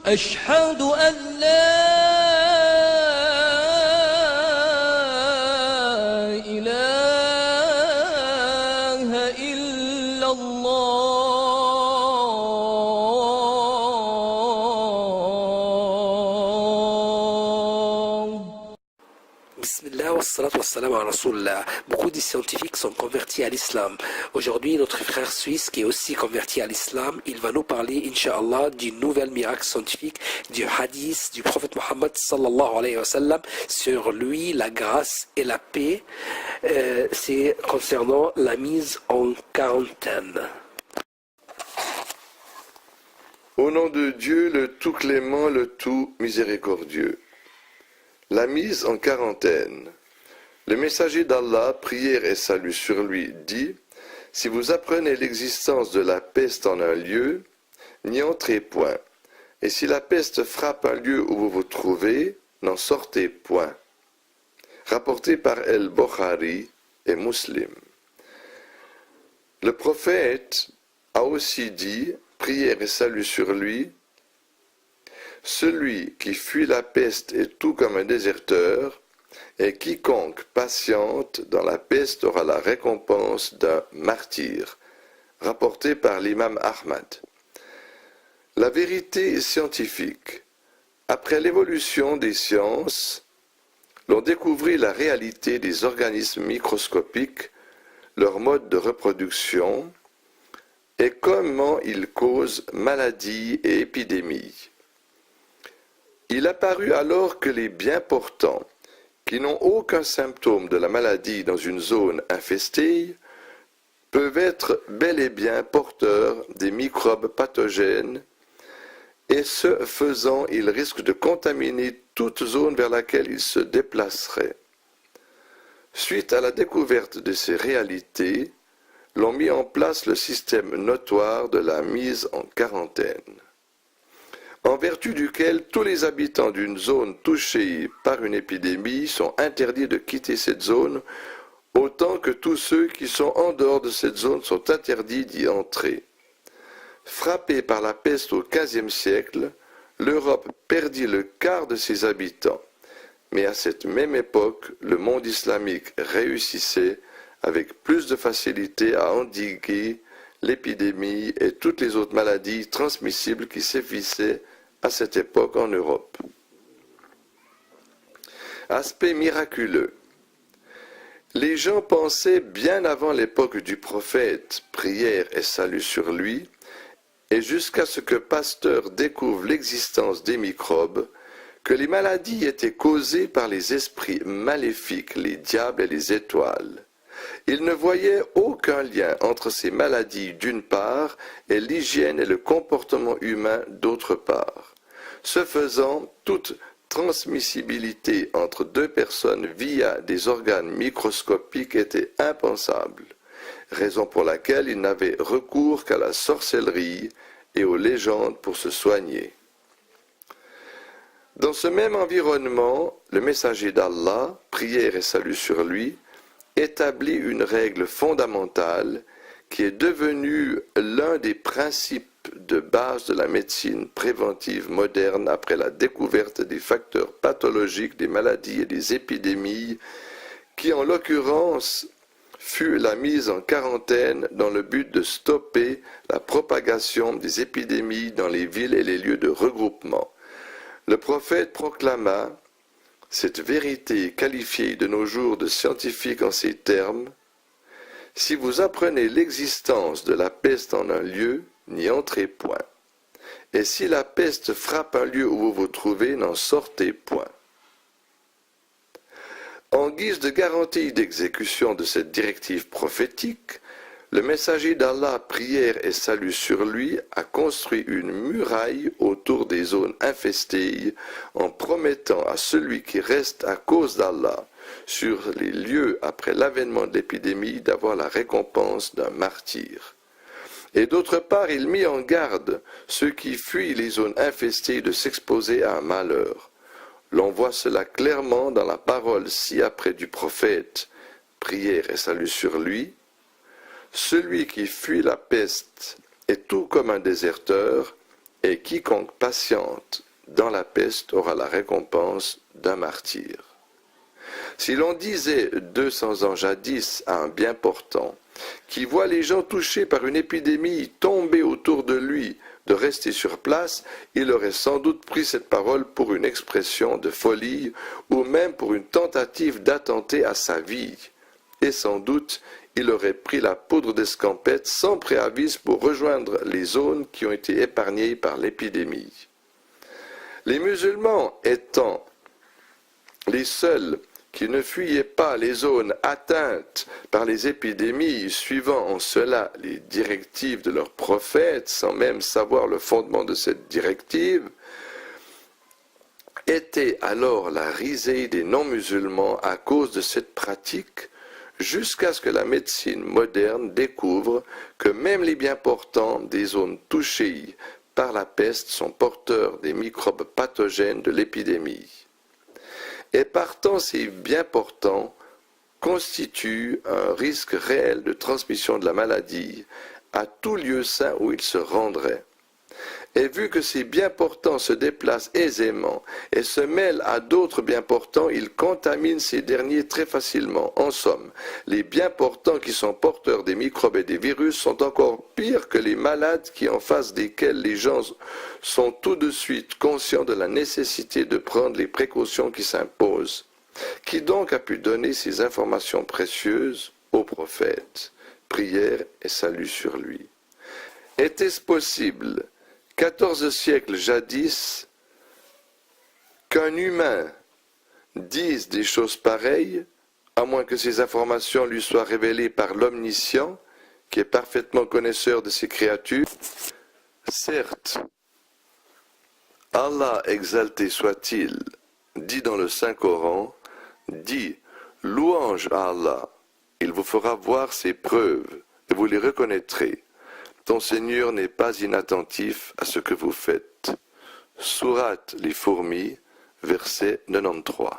أشهد أن لا إله إلا الله. Bismillah wa salatu wa salam ala Rasulullah. Beaucoup de scientifiques sont convertis à l'islam. Aujourd'hui, notre frère suisse qui est aussi converti à l'islam, il va nous parler, Inch'Allah, du nouvel miracle scientifique, du hadith du prophète Mohammed sallallahu alayhi wa sallam, sur lui, la grâce et la paix. C'est concernant la mise en quarantaine. Au nom de Dieu, le tout clément, le tout miséricordieux. La mise en quarantaine. Le messager d'Allah, prière et salut sur lui, dit « Si vous apprenez l'existence de la peste en un lieu, n'y entrez point. Et si la peste frappe un lieu où vous vous trouvez, n'en sortez point. » Rapporté par El-Bukhari et Muslim. Le prophète a aussi dit, prière et salut sur lui, celui qui fuit la peste est tout comme un déserteur, et quiconque patiente dans la peste aura la récompense d'un martyr. Rapporté par l'imam Ahmad. La vérité scientifique. Après l'évolution des sciences, l'on découvrit la réalité des organismes microscopiques, leur mode de reproduction, et comment ils causent maladies et épidémies. Il apparut alors que les bien portants, qui n'ont aucun symptôme de la maladie dans une zone infestée, peuvent être bel et bien porteurs des microbes pathogènes, et ce faisant, ils risquent de contaminer toute zone vers laquelle ils se déplaceraient. Suite à la découverte de ces réalités, l'on mit en place le système notoire de la mise en quarantaine, en vertu duquel tous les habitants d'une zone touchée par une épidémie sont interdits de quitter cette zone, autant que tous ceux qui sont en dehors de cette zone sont interdits d'y entrer. Frappée par la peste au XVe siècle, l'Europe perdit le quart de ses habitants, mais à cette même époque, le monde islamique réussissait avec plus de facilité à endiguer l'épidémie et toutes les autres maladies transmissibles qui sévissaient à cette époque en Europe. Aspect miraculeux. Les gens pensaient bien avant l'époque du prophète, prière et salut sur lui, et jusqu'à ce que Pasteur découvre l'existence des microbes, que les maladies étaient causées par les esprits maléfiques, les diables et les étoiles. Il ne voyait aucun lien entre ces maladies d'une part et l'hygiène et le comportement humain d'autre part. Ce faisant, toute transmissibilité entre deux personnes via des organes microscopiques était impensable, raison pour laquelle il n'avait recours qu'à la sorcellerie et aux légendes pour se soigner. Dans ce même environnement, le messager d'Allah, prière et salut sur lui, établit une règle fondamentale qui est devenue l'un des principes de base de la médecine préventive moderne après la découverte des facteurs pathologiques des maladies et des épidémies, qui en l'occurrence fut la mise en quarantaine dans le but de stopper la propagation des épidémies dans les villes et les lieux de regroupement. Le prophète proclama cette vérité qualifiée de nos jours de scientifique en ces termes: « Si vous apprenez l'existence de la peste en un lieu, n'y entrez point. Et si la peste frappe un lieu où vous vous trouvez, n'en sortez point. » En guise de garantie d'exécution de cette directive prophétique, le messager d'Allah, prière et salut sur lui, a construit une muraille autour des zones infestées en promettant à celui qui reste à cause d'Allah sur les lieux après l'avènement de l'épidémie d'avoir la récompense d'un martyr. Et d'autre part, il mit en garde ceux qui fuient les zones infestées de s'exposer à un malheur. L'on voit cela clairement dans la parole ci-après du prophète, prière et salut sur lui. Celui qui fuit la peste est tout comme un déserteur, et quiconque patiente dans la peste aura la récompense d'un martyr. Si l'on disait 200 ans jadis à un bien portant, qui voit les gens touchés par une épidémie tomber autour de lui, de rester sur place, il aurait sans doute pris cette parole pour une expression de folie ou même pour une tentative d'attenter à sa vie. Et sans doute, il aurait pris la poudre d'escampette sans préavis pour rejoindre les zones qui ont été épargnées par l'épidémie. Les musulmans étant les seuls qui ne fuyaient pas les zones atteintes par les épidémies, suivant en cela les directives de leurs prophètes, sans même savoir le fondement de cette directive, était alors la risée des non-musulmans à cause de cette pratique, jusqu'à ce que la médecine moderne découvre que même les bien portants des zones touchées par la peste sont porteurs des microbes pathogènes de l'épidémie. Et partant, ces bien portants constituent un risque réel de transmission de la maladie à tout lieu sain où ils se rendraient. Et vu que ces bien portants se déplacent aisément et se mêlent à d'autres bien portants, ils contaminent ces derniers très facilement. En somme, les bien portants qui sont porteurs des microbes et des virus sont encore pires que les malades en face desquels les gens sont tout de suite conscients de la nécessité de prendre les précautions qui s'imposent. Qui donc a pu donner ces informations précieuses au prophète? Prière et salut sur lui. Était-ce possible 14 siècles jadis, qu'un humain dise des choses pareilles, à moins que ces informations lui soient révélées par l'Omniscient, qui est parfaitement connaisseur de ses créatures? Certes, Allah exalté soit-il, dit dans le Saint-Coran, dit « Louange à Allah, il vous fera voir ses preuves, et vous les reconnaîtrez. Ton Seigneur n'est pas inattentif à ce que vous faites. » Sourate les fourmis, verset 93.